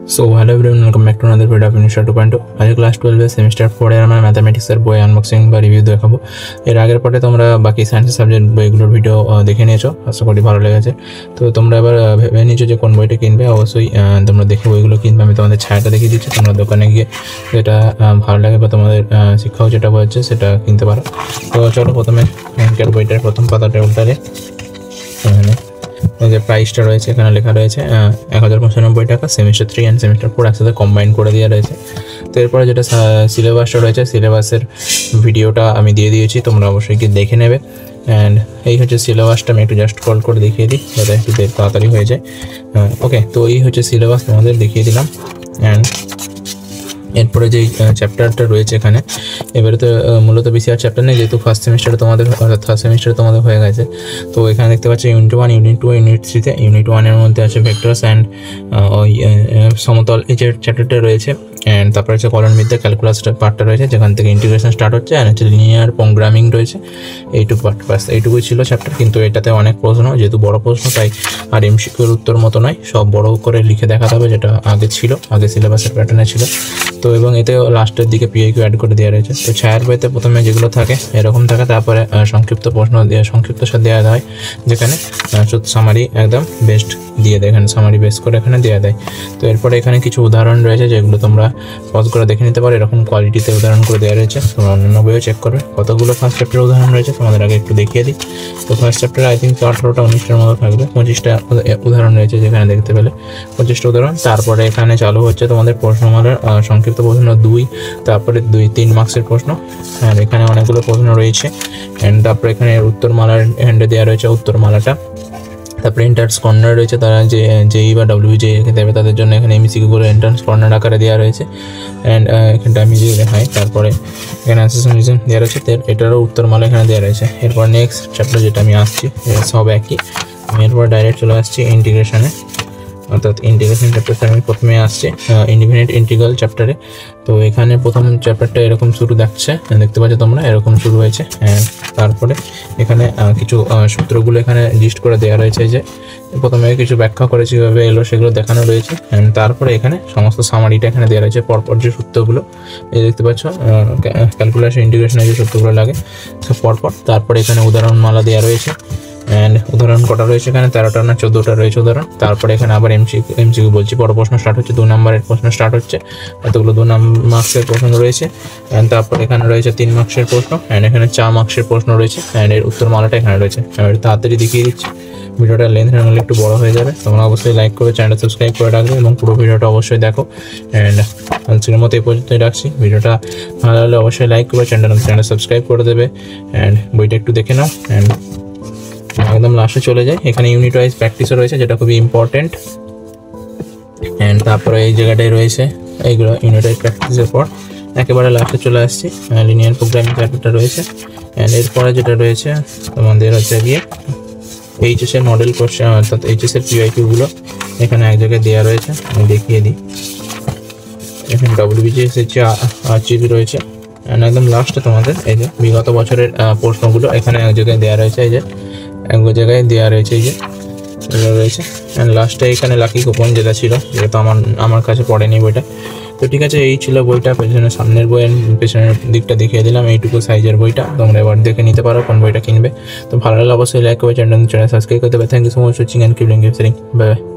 So hello everyone, welcome back to another video of Initial 2.2. आज class 12 semester 4 এর আমরা ম্যাথমেটিক্সের বই আনবক্সিং বা রিভিউ দেখাবো। এর আগের পার্টে তোমরা বাকি সায়েন্স সাবজেক্ট বইগুলোর ভিডিও দেখে নিয়েছো, আশা করি ভালো লেগেছে। তো তোমরা এবার ভেবে নিয়েছো যে কোন বইটা কিনবে, অবশ্যই তোমরা দেখে বইগুলো কিনবে। আমি তোমাদের ছায়াটা দেখিয়ে দিচ্ছি, তোমরা দোকানে গিয়ে যেটা ভালো লাগে বা তোমাদের শিক্ষক যেটা বলছে সেটা কিনতে পারো। তো চলো প্রথমে ব্যাংকের বইটার প্রথম পাতাটা উল্টালে এখানে যে প্রাইসটা রয়েছে এখানে লেখা রয়েছে 1095 টাকা। সেমিস্টার 3 অ্যান্ড সেমিস্টার 4 একসাথে কম্বাইন করে দেওয়া রয়েছে। তো এরপরে যেটা সিলেবাসটা রয়েছে, সিলেবাসের ভিডিওটা আমি দিয়ে দিয়েছি, তোমরা অবশ্যই কি দেখে নেবে। অ্যান্ড এই হচ্ছে সিলেবাসটা, আমি একটু জাস্ট কল করে দেখিয়ে দিই যাতে একটু তাড়াতাড়ি হয়ে যায়। ওকে, তো এই হচ্ছে সিলেবাস, তোমাদের দেখিয়ে দিলাম। অ্যান্ড এরপরে যে চ্যাপ্টারটা রয়েছে এখানে, এবারে তো মূলত বেশি আর চ্যাপ্টার নেই, যেহেতু ফার্স্ট সেমিস্টারে তোমাদের অর্থাৎ থার্ড সেমিস্টারে তোমাদের হয়ে গেছে। তো এখানে দেখতে পাচ্ছি ইউনিট 1, ইউনিট 2, ইউনিট 3তে ইউনিট 1-এর মধ্যে আছে ভেক্টরস অ্যান্ড ওই সমতল, এই যে চ্যাপ্টারটা রয়েছে। অ্যান্ড তারপরে হচ্ছে কলনবিদ্যা ক্যালকুলাস পার্টটা রয়েছে, যেখান থেকে ইন্টিগ্রেশন স্টার্ট হচ্ছে। অ্যান্ড হচ্ছে লিনিয়ার প্রোগ্রামিং রয়েছে, এইটুকু পার্ট। বাস এইটুকুই ছিল চ্যাপ্টার, কিন্তু এটাতে অনেক প্রশ্ন, যেহেতু বড় প্রশ্ন তাই আর এমসিকিউর উত্তর মতো নয়, সব বড় করে লিখে দেখাতে হবে, যেটা আগে ছিল, আগে সিলেবাসের প্যাটার্নে ছিল। তো এবং এতে লাস্টের দিকে পিআইকিউ অ্যাড করে দেওয়া রয়েছে। তো ছায়ার বইতে প্রথমে যেগুলো থাকে এরকম থাকে, তারপরে সংক্ষিপ্ত প্রশ্ন দিয়ে সংক্ষিপ্ত সাথে দেওয়া হয়, যেখানে সামারি একদম বেস্ট দিয়ে দেয়, এখানে সামারি বেস করে এখানে দেওয়া দেয়। তো এরপরে এখানে কিছু উদাহরণ রয়েছে যেগুলো তোমরা পজ করে দেখে নিতে পারো, এরকম কোয়ালিটিতে উদাহরণ করে দেওয়া রয়েছে, তোমরা অন্যান্য বইও চেক করবে। কতগুলো ফার্স্ট চ্যাপ্টার উদাহরণ রয়েছে তোমাদের আগে একটু দেখিয়ে দিই। তো ফার্স্ট চ্যাপ্টারে আই থিঙ্ক 18টা 19টার মতো থাকবে, 25টা উদাহরণ রয়েছে যেখানে দেখতে পেলে 25টা উদাহরণ। তারপরে এখানে চালু হচ্ছে তোমাদের প্রশ্নমালার সংক্ষিপ্ত প্রশ্ন 2, তারপরে 2-3 মার্কসের প্রশ্ন। আর এখানে অনেকগুলো প্রশ্ন রয়েছে। অ্যান্ড তারপরে এখানে উত্তরমালার হ্যান্ডে দেওয়া রয়েছে উত্তরমালাটা। তারপরে এন্ট্রান্স কর্নার রয়েছে, তারা যে জেই বা ডব্লিউজে দেবে তাদের জন্য এখানে এমসিকিউগুলো এন্ট্রান্স কর্নার আকারে দেওয়া রয়েছে। অ্যান্ড এখানটা আমি যে দেখাই, তারপরে এখানে অ্যান্সার দেওয়া রয়েছে, এটারও উত্তরমালা এখানে দেওয়া রয়েছে। এরপর নেক্সট চ্যাপ্টার যেটা আমি আসছি, সব একই। আমি এরপর ডাইরেক্ট চলে আসছি ইন্টিগ্রেশনে, অর্থাৎ ইন্টিগ্রেশন চ্যাপ্টারটা আমি প্রথমে আসছি ইন্ডিপেন্ডেন্ট ইন্টিগ্রাল চ্যাপ্টারে। তো এখানে প্রথম চ্যাপ্টারটা এরকম শুরু দেখতে পাচ্ছ তোমরা, এরকম শুরু হয়েছে। তারপরে এখানে কিছু সূত্রগুলো এখানে লিস্ট করে দেওয়া রয়েছে, যে প্রথমে কিছু ব্যাখ্যা করেছি কীভাবে এলো সেগুলো দেখানো রয়েছে। তারপরে এখানে সমস্ত সামারিটা এখানে দেওয়া রয়েছে, পরপর যে সূত্রগুলো এই দেখতে পাচ্ছ ক্যালকুলাস ইন্টিগ্রেশনের যে সূত্রগুলো লাগে সব পরপর। তারপরে এখানে উদাহরণমালা দেওয়া রয়েছে। অ্যান্ড উদাহরণ কটা রয়েছে এখানে 13টা না 14টা রয়েছে উদাহরণ। তারপরে এখানে আবার এমসিকিউ বলছি, বড় প্রশ্ন স্টার্ট হচ্ছে, 2 নম্বরের প্রশ্ন স্টার্ট হচ্ছে, এতগুলো 2 মার্কসের প্রশ্ন রয়েছে। অ্যান্ড তারপর এখানে রয়েছে 3 মার্কসের প্রশ্ন। অ্যান্ড এখানে 4 মার্কসের প্রশ্ন রয়েছে। অ্যান্ড এর উত্তরমালাটা এখানে রয়েছে। আমি একটু তাড়াতাড়ি দেখিয়ে দিচ্ছি, ভিডিওটা লেন্থ হলে একটু বড় হয়ে যাবে। তোমরা অবশ্যই লাইক করে চ্যানেলটা সাবস্ক্রাইব করে রাখবে এবং পুরো ভিডিওটা অবশ্যই দেখো। অ্যান্ড আজকের মতো এই পর্যন্তই রাখছি। ভিডিওটা ভালো লাগলে অবশ্যই লাইক করবে, চ্যানেলটা সাবস্ক্রাইব করে দেবে। অ্যান্ড বইটা একটু দেখে নাও। অ্যান্ড একদম লাস্টে চলে যায়, এখানে ইউনিট ওয়াইজ প্র্যাকটিসও রয়েছে, যেটা খুবই ইম্পর্টেন্ট। অ্যান্ড তারপরে এই জায়গাটায় রয়েছে এইগুলো ইউনিট ওয়াইজ প্র্যাকটিসের পর একেবারে লাস্টে চলে আসছি, লিনিয়ার প্রোগ্রামিং চ্যাপ্টারটা রয়েছে। অ্যান্ড এরপরে যেটা রয়েছে তোমাদের হচ্ছে গিয়ে এইচএসের মডেল কোশ্চেন, অর্থাৎ এইচএসের পিআইকিউগুলো এখানে এক জায়গায় দেওয়া রয়েছে, আমি দেখিয়ে দিই। এখানে ডব্লিউবিজিএস আরজিবি রয়েছে। অ্যান্ড একদম লাস্টে তোমাদের এই যে বিগত বছরের প্রশ্নগুলো এখানে এক জায়গায় দেওয়া রয়েছে, এই যে এক জায়গায় দেওয়া রয়েছে, এই যে রয়েছে। অ্যান্ড লাস্টে এখানে লাকি কুপন যেটা ছিল, যেটা আমার কাছে পড়েনি বইটা। তো ঠিক আছে, এই ছিল বইটা। সামনের বইয়ের পেছনের দিকটা দেখিয়ে দিলাম, এইটুকু সাইজের বইটা। তোমরা এবার দেখে নিতে পারো কোন বইটা কিনবে। তো ভালো লাগলে অবশ্যই লাইক করবে, চ্যানেল সাবস্ক্রাইব করতে হবে। Thank you so much watching and keep living. Bye by.